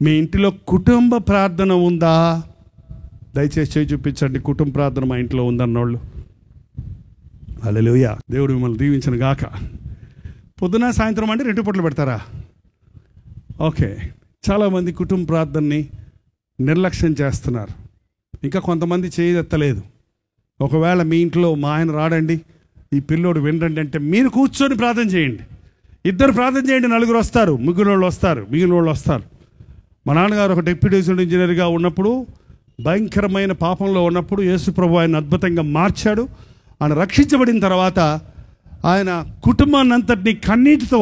మీ ఇంటిలో కుటుంబ ప్రార్థన ఉందా? దయచేసి చేయి చూపించండి. కుటుంబ ప్రార్థన మా ఇంట్లో ఉందన్నోళ్ళు. హల్లెలూయా. దేవుడు మిమ్మల్ని దీవించను గాక. పొద్దున సాయంత్రం అంటే 2 పూటలు పెడతారా? ఓకే. చాలామంది కుటుంబ ప్రార్థనని నిర్లక్ష్యం చేస్తున్నారు. ఇంకా కొంతమంది చేయదెత్తలేదు. ఒకవేళ మీ ఇంట్లో మా ఆయన రాడండి, ఈ పిల్లోడు వినరండి అంటే మీరు కూర్చొని ప్రార్థన చేయండి. 2 ప్రార్థన చేయండి, 4 వస్తారు, మిగిలిన వాళ్ళు వస్తారు. మా నాన్నగారు ఒక డెప్యూటీ ఇంజనీర్గా ఉన్నప్పుడు, భయంకరమైన పాపంలో ఉన్నప్పుడు యేసు ప్రభు ఆయన అద్భుతంగా మార్చాడు. ఆయన రక్షించబడిన తర్వాత ఆయన కుటుంబాన్ని అంతటినీ కన్నీటితో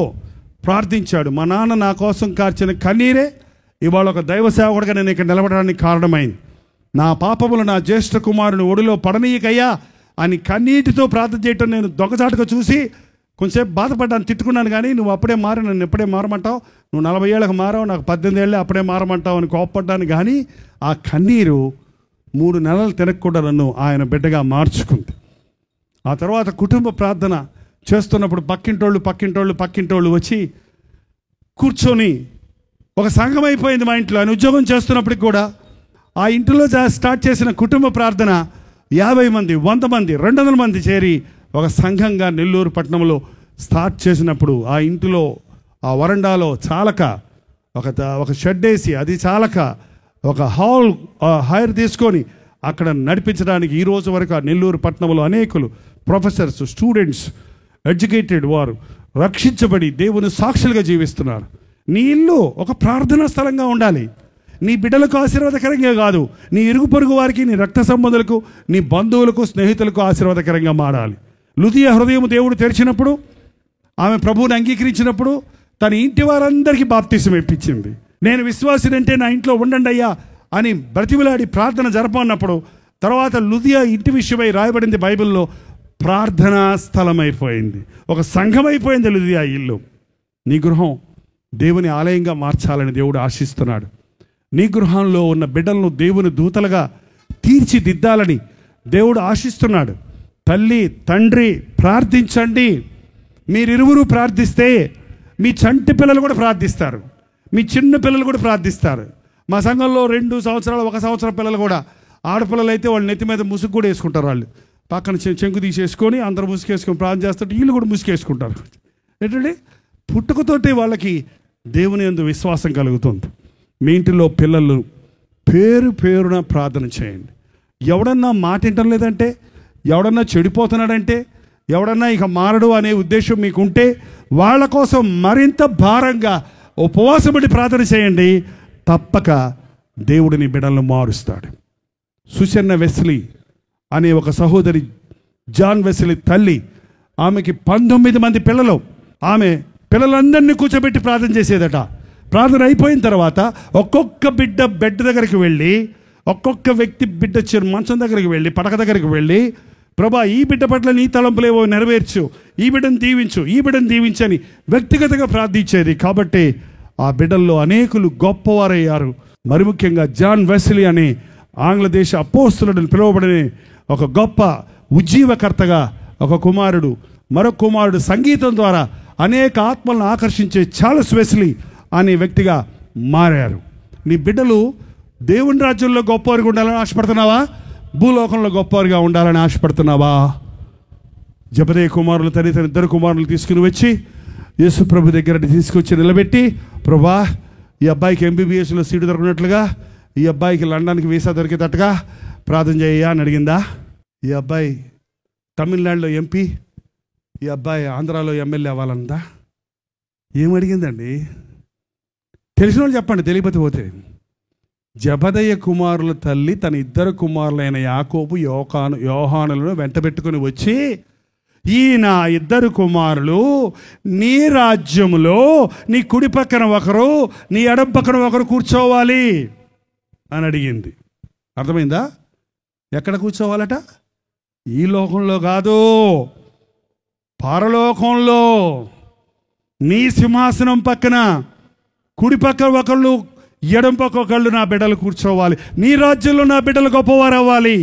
ప్రార్థించాడు. మా నాన్న నా కోసం కార్చిన కన్నీరే ఇవాళ ఒక దైవ సేవకుడిగా నేను ఇక్కడ నిలబడడానికి కారణమైంది. నా పాపములు నా జ్యేష్ఠ కుమారుని ఒడిలో పడనీయకయ్యా అని కన్నీటితో ప్రార్థన చేయటం నేను దొంగచాటుగా చూసి కొంచెంసేపు బాధపడ్డాను, తిట్టుకున్నాను. కానీ నువ్వు అప్పుడే మారు, నన్ను ఎప్పుడే మారమంటావు, నువ్వు 40 ఏళ్ళకి మారావు, నాకు 18 ఏళ్ళే అప్పుడే మారమంటావు అని కోప్పడ్డాను. కానీ ఆ కన్నీరు 3 నెలలు తినకుండా నన్ను ఆయన బిడ్డగా మార్చుకుంది. ఆ తర్వాత కుటుంబ ప్రార్థన చేస్తున్నప్పుడు పక్కింటోళ్ళు వచ్చి కూర్చొని ఒక సంఘం అయిపోయింది మా ఇంట్లో. ఆయన ఉద్యోగం చేస్తున్నప్పటికి కూడా ఆ ఇంటిలో స్టార్ట్ చేసిన కుటుంబ ప్రార్థన 50 మంది, 100 మంది, 200 మంది చేరి ఒక సంఘంగా నెల్లూరు పట్టణంలో స్టార్ట్ చేసినప్పుడు ఆ ఇంటిలో ఆ వరండాలో చాలక ఒక షెడ్ వేసి అది చాలక ఒక హాల్ హైర్ తీసుకొని అక్కడ నడిపించడానికి ఈ రోజు వరకు ఆ నెల్లూరు పట్టణంలో అనేకులు ప్రొఫెసర్స్, స్టూడెంట్స్, ఎడ్యుకేటెడ్ వారు రక్షించబడి దేవుని సాక్షులుగా జీవిస్తున్నారు. నీ ఇల్లు ఒక ప్రార్థనా స్థలంగా ఉండాలి. నీ బిడ్డలకు ఆశీర్వాదకరంగా కాదు, నీ ఇరుగు పొరుగు వారికి, నీ రక్త సంబంధులకు, నీ బంధువులకు, స్నేహితులకు ఆశీర్వాదకరంగా మారాలి. లుదియా హృదయం దేవుడు తెరిచినప్పుడు, ఆమె ప్రభువుని అంగీకరించినప్పుడు తన ఇంటి వారందరికీ బాప్తిసం ఇప్పించింది. నేను విశ్వాసినంటే నా ఇంట్లో ఉండండి అయ్యా అని బ్రతిమిలాడి ప్రార్థన జరపన్నప్పుడు తర్వాత లుదియా ఇంటి విషయమై రాయబడింది బైబిల్లో. ప్రార్థనా స్థలం అయిపోయింది, ఒక సంఘం అయిపోయింది లుదియా ఇల్లు. నీ గృహం దేవుని ఆలయంగా మార్చాలని దేవుడు ఆశిస్తున్నాడు. నీ గృహంలో ఉన్న బిడ్డలను దేవుని దూతలుగా తీర్చిదిద్దాలని దేవుడు ఆశిస్తున్నాడు. తల్లి, తండ్రి ప్రార్థించండి. మీరిరువురు ప్రార్థిస్తే మీ చంటి పిల్లలు కూడా ప్రార్థిస్తారు, మీ చిన్న పిల్లలు కూడా ప్రార్థిస్తారు. మా సంఘంలో 2 సంవత్సరాలు 1 సంవత్సరం పిల్లలు కూడా, ఆడపిల్లలు అయితే వాళ్ళు నెత్తి మీద ముసుగు కూడా వేసుకుంటారు. వాళ్ళు పక్కన చెంగు తీసేసుకొని అందరూ ముసుగేసుకొని ప్రార్థన చేస్తుంటే వీళ్ళు కూడా ముసుగేసుకుంటారు. ఏంటంటే పుట్టుకతోటి వాళ్ళకి దేవుని యందు విశ్వాసం కలుగుతుంది. మీ ఇంటిలో పిల్లలు పేరున ప్రార్థన చేయండి. ఎవడన్నా మాట వింటం లేదంటే, ఎవడన్నా చెడిపోతున్నాడంటే, ఎవడన్నా ఇక మారడు అనే ఉద్దేశం మీకుంటే వాళ్ళ కోసం మరింత భారంగా ఉపవాసపడి ప్రార్థన చేయండి. తప్పక దేవుడిని బిడ్డలను మారుస్తాడు. సుసన్న వెస్లీ అనే ఒక సహోదరి, జాన్ వెస్లీ తల్లి, ఆమెకి 19 మంది పిల్లలు. ఆమె పిల్లలందరినీ కూర్చోబెట్టి ప్రార్థన చేసేదట. ప్రార్థన అయిపోయిన తర్వాత ఒక్కొక్క బిడ్డ బెడ్ దగ్గరికి వెళ్ళి, ఒక్కొక్క వ్యక్తి బిడ్డ మంచం దగ్గరికి వెళ్ళి, పడక దగ్గరికి వెళ్ళి, ప్రభా ఈ బిడ్డ పట్ల నీ తలంపులేవో నెరవేర్చు, ఈ బిడ్డను దీవించని వ్యక్తిగతంగా ప్రార్థించేది. కాబట్టి ఆ బిడ్డల్లో అనేకులు గొప్పవారయ్యారు. మరి ముఖ్యంగా జాన్ వెస్లీ అనే ఆంగ్లదేశ అపోస్తలుడని పిలువబడిన ఒక గొప్ప ఉజ్జీవకర్తగా ఒక కుమారుడు, మరొక కుమారుడు సంగీతం ద్వారా అనేక ఆత్మలను ఆకర్షించే చార్లెస్ వెస్లీ అనే వ్యక్తిగా మారారు. నీ బిడ్డలు దేవుని రాజ్యంలో గొప్పవారిగా ఉండాలని ఆశపడుతున్నావా? భూలోకంలో గొప్పవారిగా ఉండాలని ఆశపడుతున్నావా? జబదయి కుమారులు తన 2 కుమారులు తీసుకుని వచ్చి యేసు ప్రభు దగ్గర తీసుకొచ్చి నిలబెట్టి, ప్రభా ఈ అబ్బాయికి MBBSలో సీటు దొరికినట్లుగా, ఈ అబ్బాయికి లండన్కి వీసా దొరికేటట్టుగా ప్రార్థన చేయ్యా అని అడిగిందా? ఈ అబ్బాయి తమిళనాడులో MP, ఈ అబ్బాయి ఆంధ్రాలో MLA అవ్వాలందా? ఏమడిగిందండి? తెలిసిన వాళ్ళు చెప్పండి, తెలియకపోతే పోతే. జబదయ కుమారుల తల్లి తన 2 కుమారులైన యాకోబు, యోహానులను వెంటబెట్టుకుని వచ్చి, ఈ నా 2 కుమారులు నీ రాజ్యములో నీ కుడి పక్కన ఒకరు, నీ ఎడం పక్కన ఒకరు కూర్చోవాలి అని అడిగింది. అర్థమైందా? ఎక్కడ కూర్చోవాలట? ఈ లోకంలో కాదు, పరలోకంలో నీ సింహాసనం పక్కన కుడి పక్క ఒకళ్ళు, ఎడం పక్క ఒకళ్ళు నా బిడ్డలు కూర్చోవాలి. నీ రాజ్యంలో నా బిడ్డలు గొప్పవారు అవ్వాలి.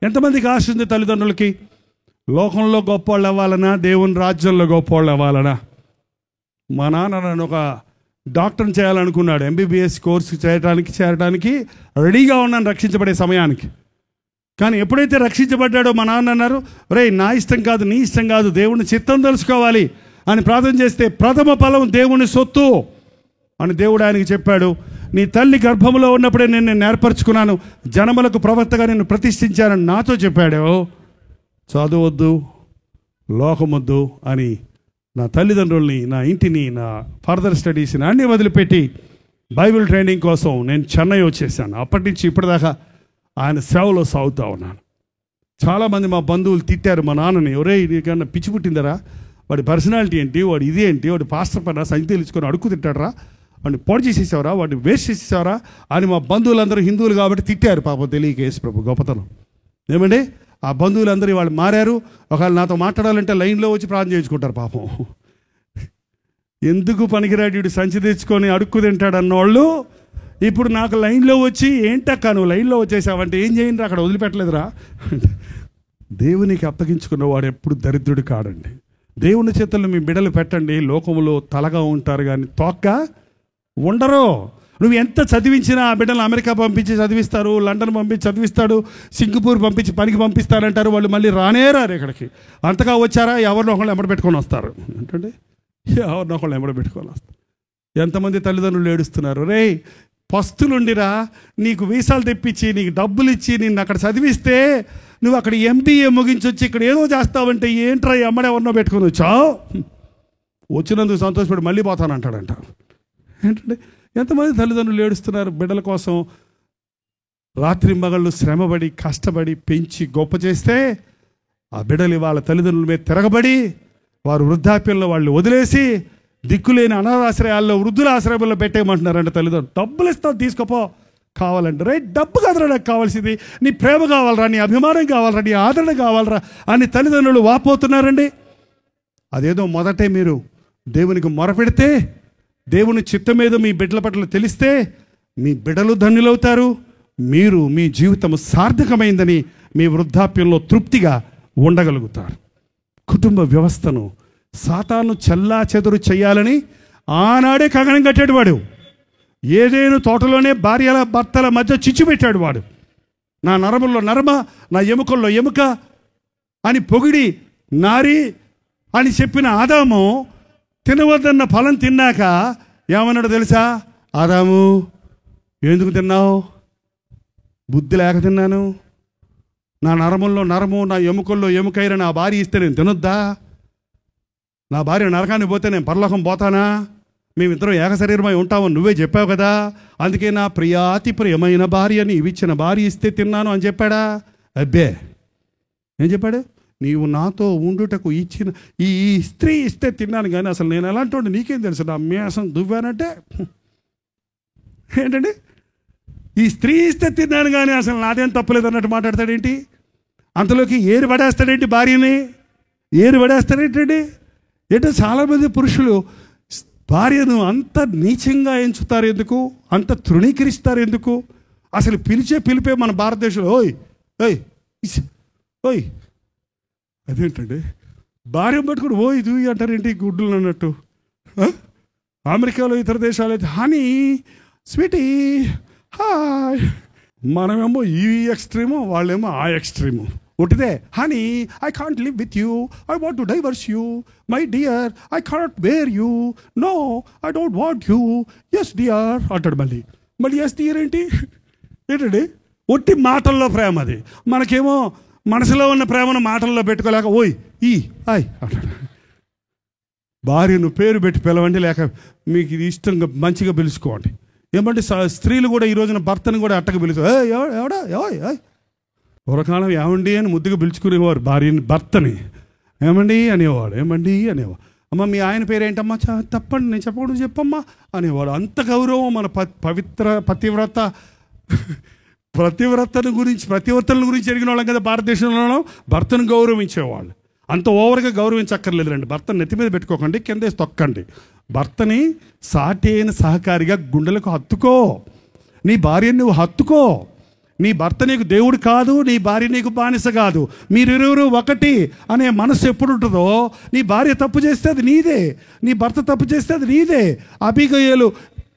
ఎంతమందికి ఆశ ఉంది తల్లిదండ్రులకి? లోకంలో గొప్పవాళ్ళు అవ్వాలనా, దేవుని రాజ్యంలో గొప్పవాళ్ళు అవ్వాలనా? మా నాన్న నన్ను ఒక డాక్టర్ని చేయాలనుకున్నాడు. ఎంబీబీఎస్ కోర్సు చేరడానికి రెడీగా ఉన్నాను రక్షించబడే సమయానికి. కానీ ఎప్పుడైతే రక్షించబడ్డాడో మా నాన్న అన్నారు, రేయ్ నా ఇష్టం కాదు నీ ఇష్టం కాదు, దేవుని చిత్తం తెలుసుకోవాలి అని ప్రార్థన చేస్తే, ప్రథమ ఫలం దేవుని సొత్తు అని దేవుడు ఆయనకి చెప్పాడు. నీ తల్లి గర్భంలో ఉన్నప్పుడే నేను ఏర్పరచుకున్నాను, జనములకు ప్రవక్తగా నేను ప్రతిష్ఠించానని నాతో చెప్పాడు. చదవద్దు, లోకమొద్దు అని నా తల్లిదండ్రుల్ని, నా ఇంటిని, నా ఫర్దర్ స్టడీస్ని అన్నీ వదిలిపెట్టి బైబిల్ ట్రైనింగ్ కోసం నేను చెన్నై వచ్చేసాను. అప్పటి నుంచి ఇప్పటిదాకా ఆయన సేవలో సాగుతూ ఉన్నాను. చాలామంది మా బంధువులు తిట్టారు మా నాన్నని, ఎవరే నీకన్నా పిచ్చి పుట్టిందరా, వాడి పర్సనాలిటీ ఏంటి, వాడు ఇది ఏంటి, వాడు పాస్టర్ పైన సంచి తెలుసుకొని అడుక్కు తిట్టాడరా, వాడిని పొడి చేసేసావరా, వాడిని వేస్ట్ చేసేసావరా అని మా బంధువులందరూ హిందువులు కాబట్టి తిట్టారు. పాపం తెలియక యేసు ప్రభు గొప్పతనం ఏమండి. ఆ బంధువులందరూ వాళ్ళు మారారు. ఒకవేళ నాతో మాట్లాడాలంటే లైన్లో వచ్చి ప్రార్థన చేయించుకుంటారు. పాపం ఎందుకు పనికిరాడు సంచి తెచ్చుకొని అడుక్కు తింటాడు అన్నవాళ్ళు ఇప్పుడు నాకు లైన్లో వచ్చి, ఏంటక్క నువ్వు లైన్లో వచ్చేసావంటే ఏం చేయండి, అక్కడ వదిలిపెట్టలేదురా. దేవునికి అప్పగించుకున్నవాడు ఎప్పుడు దరిద్రుడు కాడండి. దేవుని చేతుల్లో మీ బిడ్డలు పెట్టండి, లోకంలో తలగా ఉంటారు కానీ తోక్క ఉండరు. నువ్వు ఎంత చదివించినా ఆ బిడ్డలు అమెరికా పంపించి చదివిస్తారు, లండన్ పంపించి చదివిస్తాడు, సింగపూర్ పంపించి పనికి పంపిస్తారంటారు. వాళ్ళు మళ్ళీ రానేరారు ఇక్కడికి. అంతగా వచ్చారా ఎవరినో ఒకళ్ళు ఎంబడి పెట్టుకొని వస్తారు. ఏంటంటే ఎవరినో ఒకళ్ళు ఎంబడి పెట్టుకొని వస్తారు. ఎంతమంది తల్లిదండ్రులు ఏడుస్తున్నారు, రే పస్తులుండిరా నీకు వీసాలు తెప్పించి నీకు డబ్బులు ఇచ్చి నిన్ను అక్కడ చదివిస్తే నువ్వు అక్కడ ఎంబీఏ ముగించొచ్చి ఇక్కడ ఏదో చేస్తావంటే ఏంట్రా ఎమ్మడే ఎవరినో పెట్టుకొని వచ్చావు, వచ్చినందుకు సంతోషపడి మళ్ళీ పోతానంటాడంట. ఏంటంటే ఎంతమంది తల్లిదండ్రులు ఏడుస్తున్నారు బిడ్డల కోసం. రాత్రి మగళ్ళు శ్రమపడి కష్టపడి పెంచి గొప్ప చేస్తే ఆ బిడ్డలు వాళ్ళ తల్లిదండ్రుల మీద తిరగబడి వారు వృద్ధాప్యంలో వాళ్ళు వదిలేసి దిక్కులేని అనాథాశ్రయాల్లో వృద్ధుల ఆశ్రయంలో పెట్టేయమంటున్నారంట తల్లిదండ్రులు. డబ్బులు ఇస్తావు తీసుకోపో కావాలంటే, రైట్ డబ్బు కాదురా నాకు కావాల్సింది, నీ ప్రేమ కావాలరా, నీ అభిమానం కావాలరా, నీ ఆదరణ కావాలరా అని తల్లిదండ్రులు వాపోతున్నారండి. అదేదో మొదటే మీరు దేవునికి మొరపెడితే, దేవుని చిత్తం మీద మీ బిడ్డల పట్ల తెలిస్తే మీ బిడ్డలు ధన్యులవుతారు, మీరు మీ జీవితం సార్థకమైందని మీ వృద్ధాప్యంలో తృప్తిగా ఉండగలుగుతారు. కుటుంబ వ్యవస్థను సాతాను చెల్లా చెదురు చేయాలని ఆనాడే కంకణం కట్టాడు వాడు. ఏదేను తోటలోనే భార్యల భర్తల మధ్య చిచ్చు పెట్టాడు వాడు. నా నరముల్లో నరమ, నా ఎముకల్లో ఎముక అని పొగిడి నారి అని చెప్పిన ఆదాము తినవద్దన్న ఫలం తిన్నాక ఏమన్నాడు తెలుసా? ఆదాము ఎందుకు తిన్నావు? బుద్ధి లేక తిన్నాను. నా నరముల్లో నరము, నా ఎముకల్లో ఎముకైన నా భార్య ఇస్తే నేను తినొద్దా? నా భార్య నరకాన్ని పోతే నేను పరలోకం పోతానా? మేమిద్దరం ఏక శరీరమై ఉంటామని నువ్వే చెప్పావు కదా, అందుకే నా ప్రియాతి ప్రియమైన భార్య నీవిచ్చిన భార్య ఇస్తే తిన్నాను అని చెప్పాడా? అబ్బే, ఏం చెప్పాడు? నీవు నాతో ఉండుటకు ఇచ్చిన ఈ స్త్రీ ఇస్తే తిన్నాను, కానీ అసలు నేను ఎలాంటి వాడిని నీకేం తెలుసు? నా మేసం దువ్వానంటే ఏంటండి? ఈ స్త్రీ ఇస్తే తిన్నాను కానీ అసలు నాదేం తప్పలేదు అన్నట్టు మాట్లాడతాడేంటి? అంతలోకి ఏరు పడేస్తాడేంటి? భార్యని ఏరు పడేస్తాడేంటండి? ఏంటో చాలామంది పురుషులు భార్యను అంత నీచంగా ఎంచుతారు ఎందుకు? అంత తృణీకరిస్తారు ఎందుకు? అసలు పిలిపే మన భారతదేశంలో ఓయ్ ఓయ్ ఓయ్ అదేంటండి? భార్య పట్టుకుని ఓ ఇది అంటారేంటి గుడ్డులు అన్నట్టు. అమెరికాలో ఇతర దేశాలు అయితే హనీ స్వీటీ హాయ్, మనమేమో ఈ ఎక్స్ట్రీము, వాళ్ళేమో ఆ ఎక్స్ట్రీము. ఒకటిదే honey I can't live with you, I want to divorce you, my dear I can't wear you, no I don't want you, yes dear అంటాడు. మళ్ళీ ఎస్ డియర్ ఏంటి? ఏంటండి? ఒట్టి మాటల్లో ప్రేమ అది. మనకేమో మనసులో ఉన్న ప్రేమను మాటల్లో పెట్టుకోలేక ఓయ్ ఈ హాయ్ అంటాడు. భార్యను పేరు పెట్టి పిలవండి, లేక మీకు ఇది ఇష్టంగా మంచిగా పిలుచుకోండి. ఏమంటే స్త్రీలు కూడా ఈ రోజున భర్తను కూడా అట్టగా పిలుస్తారు. ఎవడా పూర్వకాలం ఏమండి అని ముద్దుగా పిలుచుకునేవారు భార్యని, భర్తని ఏమండి అనేవాడు, ఏమండి అనేవాడు. అమ్మ మీ ఆయన పేరు ఏంటమ్మా? తప్పండి, నేను చెప్పకూడదు చెప్పమ్మా అనేవాడు. అంత గౌరవం మన పతివ్రతను గురించి ఎరిగిన వాళ్ళం కదా భారతదేశంలో. భర్తను గౌరవించేవాళ్ళు. అంత ఓవర్గా గౌరవించక్కర్లేదురండి. భర్తను నెత్తి మీద పెట్టుకోకండి, కిందేసి తొక్కండి. భర్తని సాటి అయిన సహకారిగా గుండెలకు హత్తుకో. నీ భార్యను నువ్వు హత్తుకో. నీ భర్త నీకు దేవుడు కాదు, నీ భార్య నీకు బానిస కాదు, మీరిరువురు ఒకటి అనే మనసు ఎప్పుడు ఉంటుందో, నీ భార్య తప్పు చేస్తే అది నీదే, నీ భర్త తప్పు చేస్తే అది నీదే. అబీగయలు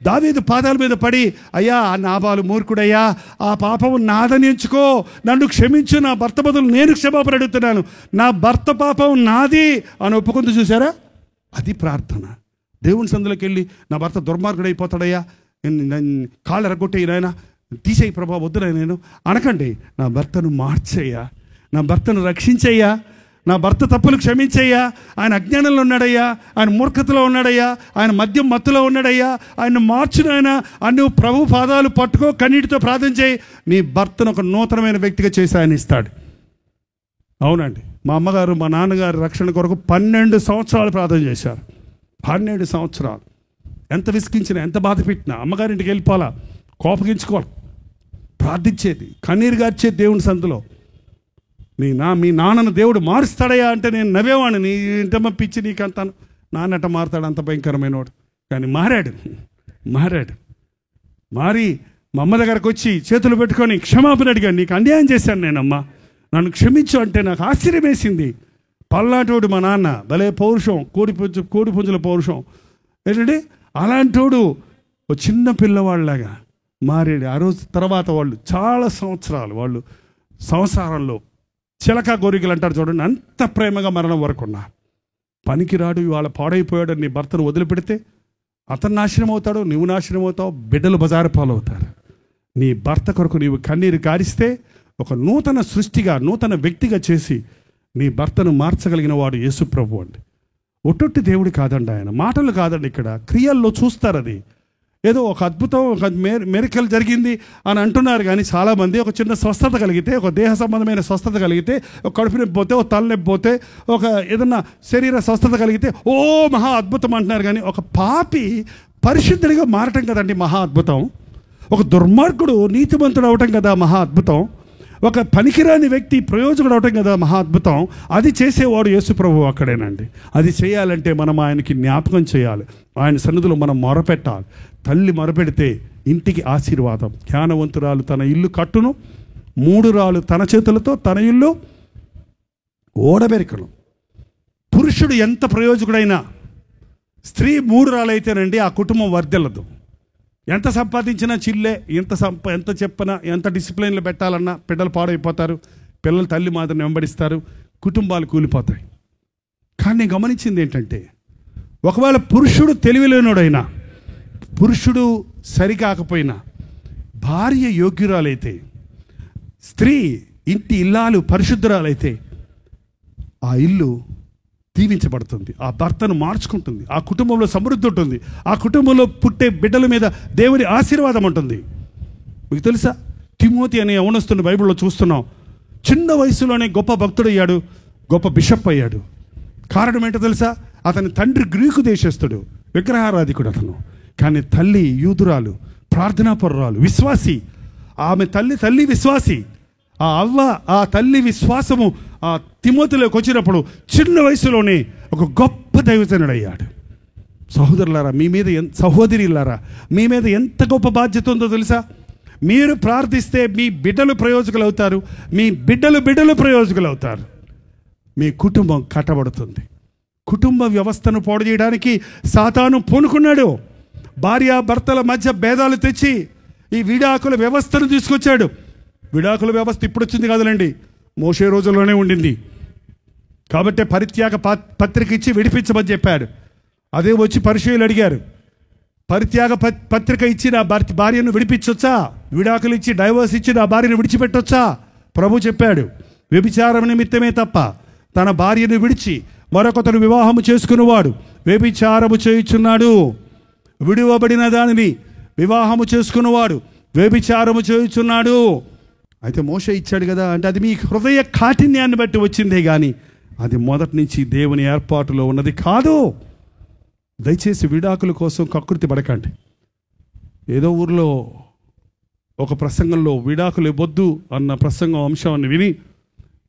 దావీదు పాదాల మీద పడి, అయ్యా నాబాలు మూర్ఖుడయ్యా, ఆ పాపము నాదని ఎంచుకో, నన్ను క్షమించు, నా భర్త బదులు నేను క్షమాపణ అడుగుతున్నాను, నా భర్త పాపం నాది అని ఒప్పుకుంటూ చూసారా? అది ప్రార్థన. దేవుని సందులోకి వెళ్ళి నా భర్త దుర్మార్గుడైపోతాడయ్యా, కాళ్ళు ఎరగొట్టేయి నాయనా, తీసేయి ప్రభా, వద్దురా నేను అనకండి. నా భర్తను మార్చయ్యా, నా భర్తను రక్షించయ్యా, నా భర్త తప్పులు క్షమించయ్యా. ఆయన అజ్ఞానంలో ఉన్నాడయ్యా, ఆయన మూర్ఖతలో ఉన్నాడయ్యా, ఆయన మద్యం మత్తులో ఉన్నాడయ్యా, ఆయన మార్చునైనా నువ్వు ప్రభు పాదాలు పట్టుకో, కన్నీటితో ప్రార్థన చేయి, నీ భర్తను ఒక నూతనమైన వ్యక్తిగా చేసి ఆయన ఇస్తాడు. అవునండి, మా అమ్మగారు మా నాన్నగారు రక్షణ కొరకు 12 సంవత్సరాలు ప్రార్థన చేశారు. 12 సంవత్సరాలు. ఎంత విసిగించినా, ఎంత బాధ పెట్టినా అమ్మగారింటికి వెళ్ళిపోవాలా, కోపగించుకోవాలి, ప్రార్థించేది, కన్నీరు గార్చేది దేవుని సందులో. మీ నాన్నను దేవుడు మారుస్తాడయ్యా అంటే నేను నవ్వేవాడిని, నీ ఇంటమ్మ పిచ్చి నీకంతాను, నాన్నట మారుతాడు అంత భయంకరమైన వాడు. కానీ మారాడు. మారి మా అమ్మ దగ్గరకు వచ్చి చేతులు పెట్టుకొని క్షమాపణ అడిగాను, నీకు అన్యాయం చేశాను నేనమ్మా, నన్ను క్షమించు అంటే నాకు ఆశ్చర్యం వేసింది. పల్లాటోడు మా నాన్న, భలే పౌరుషం, కోడి పుంజుల పౌరుషం ఏంటంటే, అలాంటోడు ఒక చిన్న పిల్లవాళ్ళలాగా మారాడు. ఆ రోజు తర్వాత వాళ్ళు చాలా సంవత్సరాలు వాళ్ళు సంసారంలో చిలక గోరికలు అంటారు చూడండి, అంత ప్రేమగా మరణం వరకు ఉన్నారు. పనికిరాడు, ఇవాళ పాడైపోయాడు నీ భర్తను వదిలిపెడితే అతను నాశనం అవుతాడు, నువ్వు నాశనం అవుతావు, బిడ్డలు బజారు పాలవుతారు. నీ భర్త కొరకు నీవు కన్నీరు కారిస్తే ఒక నూతన సృష్టిగా, నూతన వ్యక్తిగా చేసి నీ భర్తను మార్చగలిగిన వాడు యేసు ప్రభు అండి. ఒట్టొట్టి దేవుడు కాదండి ఆయన, మాటలు కాదండి, ఇక్కడ క్రియల్లో చూస్తారు. అది ఏదో ఒక అద్భుతం, ఒక మెరికల్ జరిగింది అని అంటున్నారు. కానీ చాలామంది ఒక చిన్న స్వస్థత కలిగితే, ఒక దేహ సంబంధమైన స్వస్థత కలిగితే, ఒక కడుపు నొప్పి పోతే, ఒక తలనొప్పి పోతే, ఒక ఏదన్నా శరీర స్వస్థత కలిగితే ఓ మహా అద్భుతం అంటున్నారు. కానీ ఒక పాపి పరిశుద్ధుడిగా మారటం కదండి మహా అద్భుతం. ఒక దుర్మార్గుడు నీతిమంతుడు అవటం కదా మహా అద్భుతం. ఒక పనికిరాని వ్యక్తి ప్రయోజకుడు అవటం కదా మహా అద్భుతం. అది చేసేవాడు యేసు ప్రభువు అక్కడేనండి. అది చేయాలంటే మనం ఆయనకి జ్ఞాపకం చేయాలి, ఆయన సన్నిధిలో మనం మొరపెట్టాలి. తల్లి మొరపెడితే ఇంటికి ఆశీర్వాదం. జ్ఞానవంతురాలు తన ఇల్లు కట్టును, 3 రాళ్ళు తన చేతులతో తన ఇల్లు ఓడబెరకను. పురుషుడు ఎంత ప్రయోజకుడైనా స్త్రీ 3 రాళ్ళు అయితేనండి ఆ కుటుంబం వర్ధిల్లదు. ఎంత సంపాదించినా చిల్లే, ఎంత చెప్పినా, ఎంత డిసిప్లిన్లో పెట్టాలన్నా పిల్లలు పాడైపోతారు, పిల్లలు తల్లి మాదిరిని వెంబడిస్తారు, కుటుంబాలు కూలిపోతాయి. కానీ నేను గమనించింది ఏంటంటే, ఒకవేళ పురుషుడు తెలివిలేనోడైనా, పురుషుడు సరికాకపోయినా, భార్య యోగ్యురాలైతే, స్త్రీ ఇంటి ఇల్లాలు పరిశుద్ధురాలైతే ఆ ఇల్లు దీవించబడుతుంది, ఆ భర్తను మార్చుకుంటుంది, ఆ కుటుంబంలో సమృద్ధి ఉంటుంది, ఆ కుటుంబంలో పుట్టే బిడ్డల మీద దేవుని ఆశీర్వాదం ఉంటుంది. మీకు తెలుసా, తిమోతి అనే యవనస్తుని బైబిల్లో చూస్తున్నాం. చిన్న వయసులోనే గొప్ప భక్తుడయ్యాడు, గొప్ప బిషప్ అయ్యాడు. కారణం ఏంటో తెలుసా? అతని తండ్రి గ్రీకు దేశస్థుడు, విగ్రహారాధికుడు అతను. కానీ తల్లి యూదురాలు, ప్రార్థనాపరురాలు, విశ్వాసి. ఆమె తల్లి విశ్వాసి. ఆ అవ్వ, ఆ తల్లి విశ్వాసము ఆ తిమోతిలోకి వచ్చినప్పుడు చిన్న వయసులోనే ఒక గొప్ప దైవజనుడు అయ్యాడు. సహోదరులారా, సహోదరిలారా, మీ మీద ఎంత గొప్ప బాధ్యత ఉందో తెలుసా? మీరు ప్రార్థిస్తే మీ బిడ్డలు ప్రయోజకులు అవుతారు, మీ బిడ్డలు ప్రయోజకులు అవుతారు. మీ కుటుంబం కట్టబడుతుంది. కుటుంబ వ్యవస్థను పాడు చేయడానికి సాతాను పూనుకున్నాడు. భార్యాభర్తల మధ్య భేదాలు తెచ్చి ఈ విడాకుల వ్యవస్థను తీసుకొచ్చాడు. విడాకుల వ్యవస్థ ఇప్పుడు వచ్చింది కాదులేండి, మోషే రోజుల్లోనే ఉండింది. కాబట్టి పరిత్యాగ పత్రిక ఇచ్చి విడిపించమని చెప్పాడు. అదే వచ్చి పరిశీలు అడిగారు, పరిత్యాగ పత్రిక ఇచ్చి నా భార్యను విడిపించొచ్చా, విడాకులు ఇచ్చి డైవర్స్ ఇచ్చి నా భార్యను విడిచిపెట్టొచ్చా? ప్రభు చెప్పాడు, వ్యభిచారం నిమిత్తమే తప్ప తన భార్యను విడిచి మరొకతను వివాహము చేసుకునేవాడు వ్యభిచారము చేయుచున్నాడు. విడువబడిన దానిని వివాహము చేసుకున్నవాడు వ్యభిచారము చేయుచున్నాడు. అయితే మోషే ఇచ్చాడు కదా అంటే అది మీ హృదయ కాఠిన్యాన్ని బట్టి వచ్చిందే కానీ అది మొదటి నుంచి దేవుని ఏర్పాటులో ఉన్నది కాదు. దయచేసి విడాకుల కోసం కకృతి పడకండి. ఏదో ఊర్లో ఒక ప్రసంగంలో విడాకులు ఇవ్వద్దు అన్న ప్రసంగం అంశాన్ని విని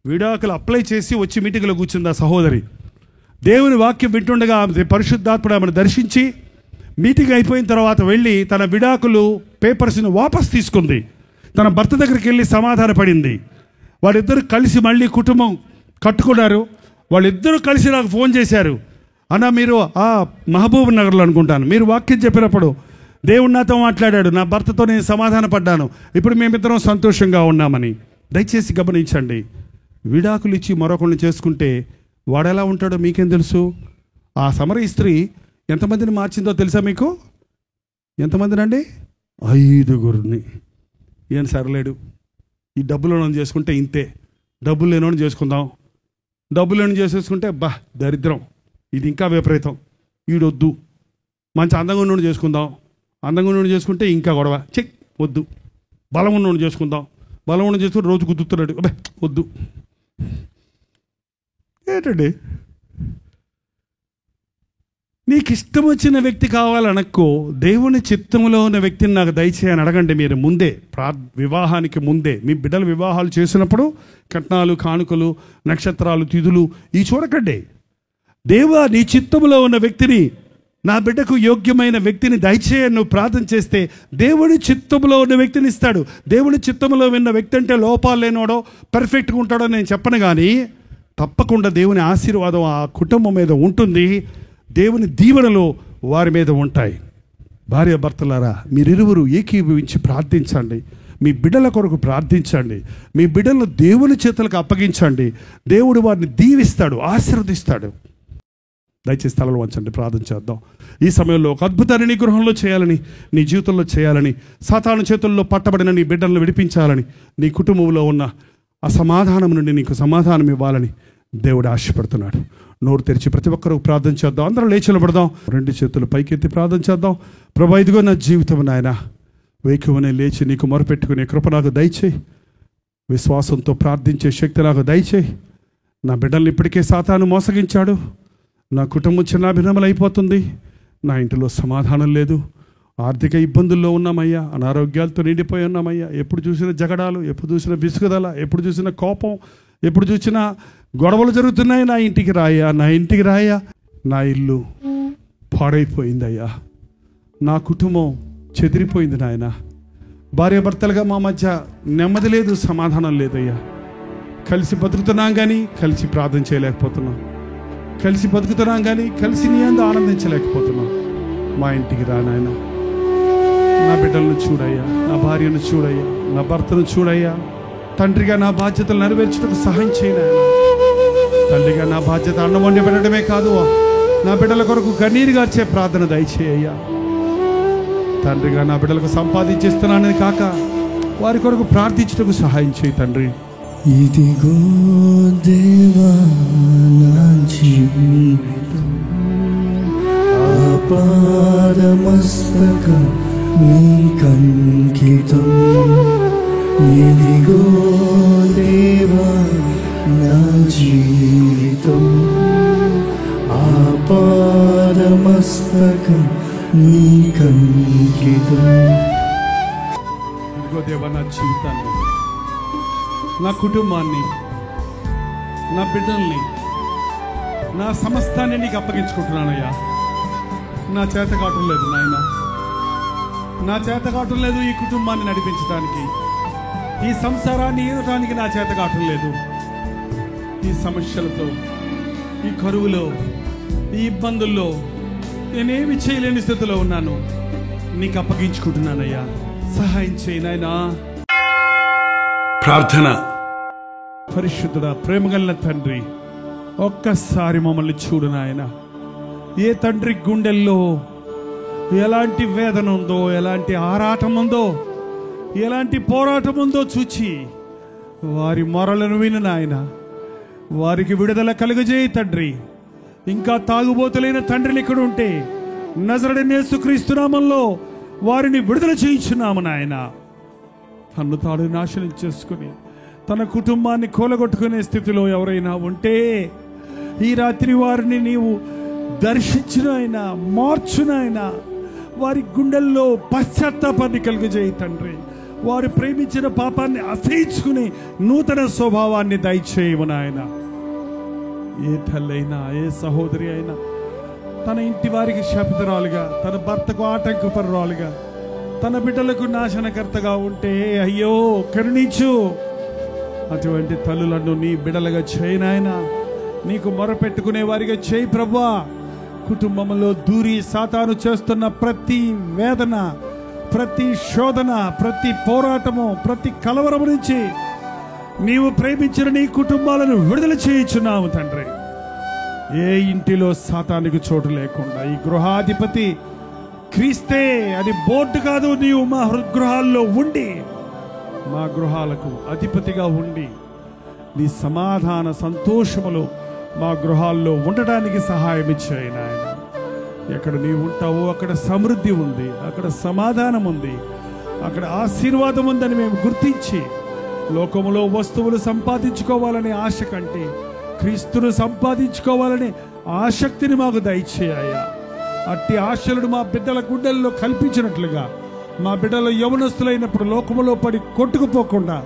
విడాకులు అప్లై చేసి వచ్చి మీటింగ్లో కూర్చుంది ఆ సహోదరి. దేవుని వాక్యం వింటుండగా పరిశుద్ధాత్ముడు ఆమెను దర్శించి మీటింగ్ అయిపోయిన తర్వాత వెళ్ళి తన విడాకులు పేపర్స్ని వాపస్ తీసుకుంది. తన భర్త దగ్గరికి వెళ్ళి సమాధాన పడింది. వాళ్ళిద్దరు కలిసి మళ్ళీ కుటుంబం కట్టుకున్నారు. వాళ్ళిద్దరూ కలిసి నాకు ఫోన్ చేశారు, అన్న మీరు మహబూబ్ నగర్లో అనుకుంటాను, మీరు వాక్యం చెప్పినప్పుడు దేవుడు నాతో మాట్లాడాడు, నా భర్తతో నేను సమాధాన పడ్డాను, ఇప్పుడు మేమిద్దరం సంతోషంగా ఉన్నామని. దయచేసి గమనించండి, విడాకులు ఇచ్చి మరొకరిని చేసుకుంటే వాడు ఎలా ఉంటాడో మీకేం తెలుసు? ఆ సమరయ స్త్రీ ఎంతమందిని మార్చిందో తెలుసా మీకు? ఎంతమందినండి? 5గురిని. ఏం సరలేడు, ఈ డబ్బులను చేసుకుంటే ఇంతే, డబ్బులు లేనోని చేసుకుందాం, డబ్బులు లేని చేసేసుకుంటే దరిద్రం, ఇది ఇంకా విపరీతం, ఈడొద్దు, మంచి అందంగా ఉన్నోడు చేసుకుందాం, అందంగా ఉన్నోడు చేసుకుంటే ఇంకా గొడవ, వద్దు, బలం ఉన్నోడు చేసుకుందాం, బలం ఉన్న చేసుకుంటే రోజు గుద్దుతున్నాడు, వద్దు. ఏంటండి, నీకు ఇష్టం వచ్చిన వ్యక్తి కావాలనక్కో, దేవుని చిత్తములో ఉన్న వ్యక్తిని నాకు దయచేయని అడగండి. మీరు ముందే వివాహానికి ముందే మీ బిడ్డలు వివాహాలు చేసినప్పుడు కట్నాలు, కానుకలు, నక్షత్రాలు, తిథులు ఈ చూడకండి. దేవా, నీ చిత్తములో ఉన్న వ్యక్తిని, నా బిడ్డకు యోగ్యమైన వ్యక్తిని దయచేయని నువ్వు ప్రార్థన చేస్తే దేవుని చిత్తములో ఉన్న వ్యక్తిని ఇస్తాడు. దేవుని చిత్తములో ఉన్న వ్యక్తి అంటే లోపాలు లేనోడో పర్ఫెక్ట్గా ఉంటాడో నేను చెప్పను, కానీ తప్పకుండా దేవుని ఆశీర్వాదం ఆ కుటుంబం మీద ఉంటుంది, దేవుని దీవెనలు వారి మీద ఉంటాయి. భార్య భర్తలారా, మీరిరువురు ఏకీభవించి ప్రార్థించండి, మీ బిడ్డల కొరకు ప్రార్థించండి, మీ బిడ్డలను దేవుని చేతులకు అప్పగించండి. దేవుడు వారిని దీవిస్తాడు, ఆశీర్వదిస్తాడు. దయచేసి తలలు వంచండి, ప్రార్థన చేద్దాం. ఈ సమయంలో ఒక అద్భుతాన్ని నీ గృహంలో చేయాలని, నీ జీవితంలో చేయాలని, సాతాను చేతుల్లో పట్టబడిన నీ బిడ్డలను విడిపించాలని, నీ కుటుంబంలో ఉన్న అసమాధానం నుండి నీకు సమాధానం ఇవ్వాలని దేవుడు ఆశపడుతున్నాడు. నోరు తెరిచి ప్రతి ఒక్కరూ ప్రార్థన చేద్దాం. అందరం లేచి నిలబడదాం, 2 చేతులు పైకెత్తి ప్రార్థన చేద్దాం. ప్రభా, ఇదిగో నా జీవితం నాయన, వేకువనే లేచి నీకు మొరపెట్టుకునే కృప నాకు దయచేయి, విశ్వాసంతో ప్రార్థించే శక్తి నాకు దయచేయి. నా బిడ్డల్ని ఇప్పటికే సాతాను మోసగించాడు, నా కుటుంబం చిన్నాభిన్నములు అయిపోతుంది, నా ఇంటిలో సమాధానం లేదు, ఆర్థిక ఇబ్బందుల్లో ఉన్నామయ్యా, అనారోగ్యాలతో నిండిపోయి ఉన్నామయ్యా, ఎప్పుడు చూసిన జగడాలు, ఎప్పుడు చూసిన విసుగుదల, ఎప్పుడు చూసిన కోపం, ఎప్పుడు చూసినా గొడవలు జరుగుతున్నాయి. నా ఇంటికి రాయా, నా ఇంటికి రాయా, నా ఇల్లు పాడైపోయిందయ్యా, నా కుటుంబం చెదిరిపోయింది నాయన, భార్యాభర్తలుగా మా మధ్య నెమ్మది లేదు, సమాధానం లేదయ్యా. కలిసి బతుకుతున్నాం కానీ కలిసి ప్రార్థన చేయలేకపోతున్నాం, కలిసి బతుకుతున్నాం కానీ కలిసి నీ అందు ఆనందించలేకపోతున్నాం. మా ఇంటికి రా నాయన, నా బిడ్డలను చూడయ్యా, నా భార్యను చూడయ్యా, నా భర్తను చూడయ్యా. తండ్రిగా నా బాధ్యతలు నెరవేర్చుటకు సహాయం చేయనా. తండ్రిగా నా బాధ్యత అన్నం వండి పెట్టడమే కాదు, నా బిడ్డల కొరకు కన్నీరు గార్చే ప్రార్థన దయచేయ్యా. తండ్రిగా నా బిడ్డలకు సంపాదించేస్తున్నానని కాక వారి కొరకు ప్రార్థించుటకు సహాయం చేయి తండ్రి. ఇదిగో దేవా, నా జీవితం ఆపాదమస్తకం నీకంకితం. ఇదిగో దేవా, నా జీవితం ఆపాదమస్తకం నీకంకితం. ఇదిగో దేవా, నా జీవితాన్ని, నా కుటుంబాన్ని, నా బిడ్డల్ని, నా సమస్తాన్ని నీకు అప్పగించుకుంటున్నానయ్యా. నా చేత కావటం లేదు నాయన, నా చేత కావటం లేదు ఈ కుటుంబాన్ని నడిపించడానికి, ఈ సంసారాన్ని ఈదటానికి నా చేత కావటం లేదు. ఈ సమస్యలతో, ఈ కరువులో, ఈ ఇబ్బందుల్లో నేనేమి చేయలేని స్థితిలో ఉన్నాను, నీకు అప్పగించుకుంటున్నానయ్యా. సహాయం చేయి నాయనా. ప్రార్థన. పరిశుద్ధుడా, ప్రేమగల తండ్రి, ఒక్కసారి మమ్మల్ని చూడు నాయన. ఏ తండ్రి గుండెల్లో ఎలాంటి వేదన ఉందో, ఎలాంటి ఆరాటం ఉందో, ఎలాంటి పోరాటం ఉందో చూచి వారి మొరలను విను నాయన. వారికి విడుదల కలుగజేయి తండ్రి. ఇంకా తాగుబోతులైన తండ్రిని ఇక్కడ ఉంటే నజరేయుడైన యేసుక్రీస్తు నామములో వారిని విడుదల చేయించున్నాము నాయన. తన్ను తాడు నాశనం చేసుకుని తన కుటుంబాన్ని కూలగొట్టుకునే స్థితిలో ఎవరైనా ఉంటే ఈ రాత్రి వారిని నీవు దర్శించునైనా, మార్చునైనా, వారి గుండెల్లో పశ్చాత్తాపాన్ని కలుగజేయి తండ్రి. వారు ప్రేమించిన పాపాన్ని అసహించుకుని నూతన స్వభావాన్ని దయచేయము నాయన. ఏ తల్లి అయినా, ఏ సహోదరి అయినా తన ఇంటి వారికి శాపితరాలుగా, తన భర్తకు ఆటంకపరురాలుగా, తన బిడ్డలకు నాశనకర్తగా ఉంటే అయ్యో కరుణించు. అటువంటి తల్లులను నీ బిడ్డలుగా చేయి నాయనా. నీకు మొరపెట్టుకునే వారిగా చేయి ప్రభువా. కుటుంబంలో దూరి సాతాను చేస్తున్న ప్రతి వేదన, ప్రతి శోధన, ప్రతి పోరాటము, ప్రతి కలవరం నుంచి నీవు ప్రేమించిన నీ కుటుంబాలను విడుదల చేయించున్నావు తండ్రి. ఏ ఇంటిలో సాతానికి చోటు లేకుండా ఈ గృహాధిపతి క్రీస్తే అది బోర్డు కాదు. నీవు మా గృహాల్లో ఉండి మా గృహాలకు అధిపతిగా ఉండి నీ సమాధాన సంతోషములు మా గృహాల్లో ఉండడానికి సహాయం ఇచ్చాయి నాయన. ఎక్కడ నీవు ఉంటావో అక్కడ సమృద్ధి ఉంది, అక్కడ సమాధానం ఉంది, అక్కడ ఆశీర్వాదం ఉందని మేము గుర్తించి లోకములో వస్తువులు సంపాదించుకోవాలనే ఆశ కంటే క్రీస్తును సంపాదించుకోవాలనే ఆసక్తిని మాకు దయచేయ్యా. అట్టి ఆశలను మా బిడ్డల గుండెల్లో కల్పించినట్లుగా మా బిడ్డలు యవనస్తులైనప్పుడు లోకములో పడి కొట్టుకుపోకుండా,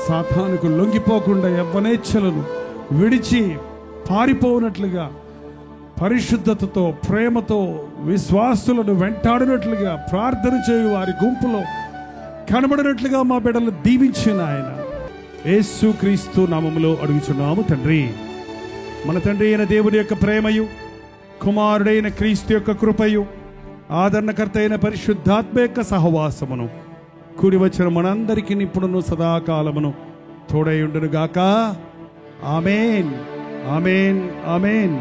సాతానుకు లొంగిపోకుండా, యవ్వనేచ్ఛలను విడిచి పారిపోనట్లుగా పరిశుద్ధతతో, ప్రేమతో విశ్వాసులను వెంటాడినట్లుగా, ప్రార్థన చేయు వారి గుంపులో కనబడినట్లుగా మా బిడ్డలు దీవించిన ఆయన యేసుక్రీస్తు నామములో అడుగుచున్నాము తండ్రి. మన తండ్రి అయిన దేవుని యొక్క ప్రేమయు, కుమారుడైన క్రీస్తు యొక్క కృపయు, ఆదరణకర్త అయిన పరిశుద్ధాత్మ యొక్క సహవాసమును కూడి వచ్చిన మనందరికీ ఇప్పుడును సదాకాలమును తోడైయుండును గాక. ఆమేన్, ఆమేన్, ఆమేన్.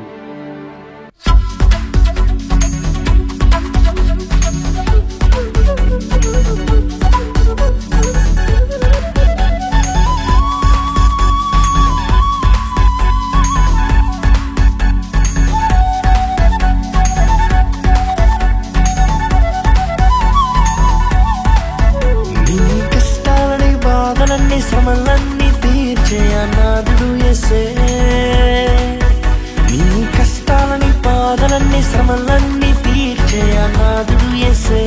శ్రమలన్నీ తీర్చే అనాథుడు యేసే. నీ కష్టాలని బాధలన్నీ శ్రమలన్నీ తీర్చే అనాథుడు యేసే.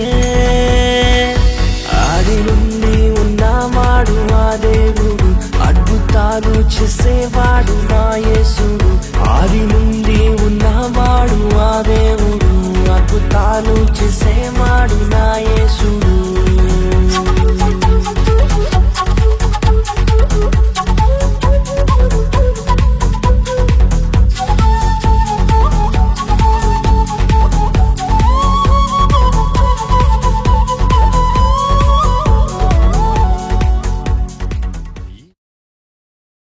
ఆది నుండి ఉన్నవాడు ఆ దేవుడు, అద్భుతాలు చేసేవాడు నా యేసుడు. ఆది నుండి ఉన్నవాడు ఆ దేవుడు, అద్భుతాలు చేసేవాడు నా యేసుడు.